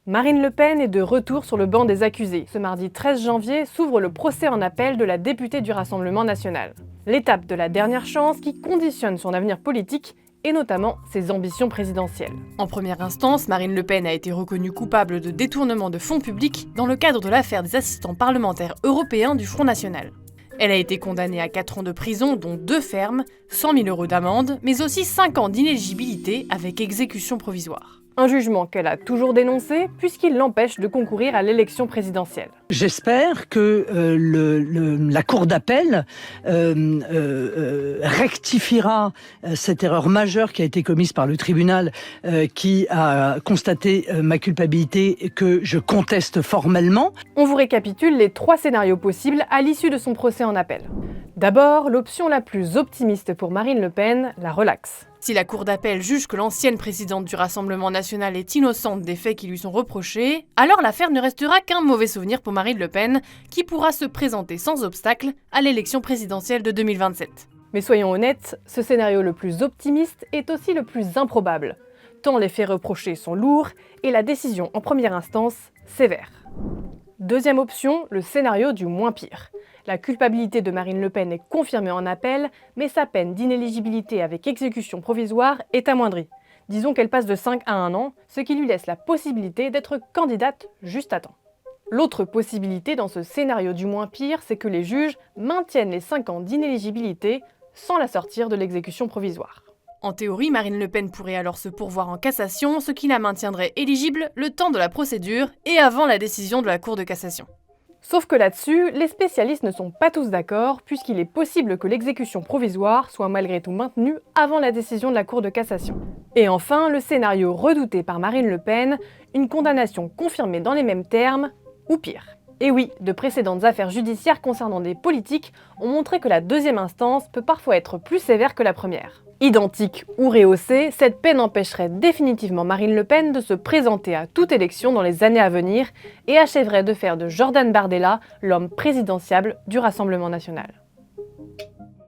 Marine Le Pen est de retour sur le banc des accusés. Ce mardi 13 janvier s'ouvre le procès en appel de la députée du Rassemblement national. L'étape de la dernière chance qui conditionne son avenir politique et notamment ses ambitions présidentielles. En première instance, Marine Le Pen a été reconnue coupable de détournement de fonds publics dans le cadre de l'affaire des assistants parlementaires européens du Front National. Elle a été condamnée à 4 ans de prison, dont 2 fermes, 100 000 € d'amende, mais aussi 5 ans d'inéligibilité avec exécution provisoire. Un jugement qu'elle a toujours dénoncé puisqu'il l'empêche de concourir à l'élection présidentielle. J'espère que la Cour d'appel rectifiera cette erreur majeure qui a été commise par le tribunal qui a constaté ma culpabilité et que je conteste formellement. On vous récapitule les 3 scénarios possibles à l'issue de son procès en appel. D'abord, l'option la plus optimiste pour Marine Le Pen, la relaxe. Si la Cour d'appel juge que l'ancienne présidente du Rassemblement national est innocente des faits qui lui sont reprochés, alors l'affaire ne restera qu'un mauvais souvenir pour Marine Le Pen, qui pourra se présenter sans obstacle à l'élection présidentielle de 2027. Mais soyons honnêtes, ce scénario le plus optimiste est aussi le plus improbable, tant les faits reprochés sont lourds et la décision en première instance sévère. Deuxième option, le scénario du moins pire. La culpabilité de Marine Le Pen est confirmée en appel, mais sa peine d'inéligibilité avec exécution provisoire est amoindrie. Disons qu'elle passe de 5 à 1 an, ce qui lui laisse la possibilité d'être candidate juste à temps. L'autre possibilité dans ce scénario du moins pire, c'est que les juges maintiennent les 5 ans d'inéligibilité sans la sortir de l'exécution provisoire. En théorie, Marine Le Pen pourrait alors se pourvoir en cassation, ce qui la maintiendrait éligible le temps de la procédure et avant la décision de la Cour de cassation. Sauf que là-dessus, les spécialistes ne sont pas tous d'accord, puisqu'il est possible que l'exécution provisoire soit malgré tout maintenue avant la décision de la Cour de cassation. Et enfin, le scénario redouté par Marine Le Pen, une condamnation confirmée dans les mêmes termes, ou pire. Et oui, de précédentes affaires judiciaires concernant des politiques ont montré que la deuxième instance peut parfois être plus sévère que la première. Identique ou rehaussée, cette peine empêcherait définitivement Marine Le Pen de se présenter à toute élection dans les années à venir et achèverait de faire de Jordan Bardella l'homme présidentiable du Rassemblement national.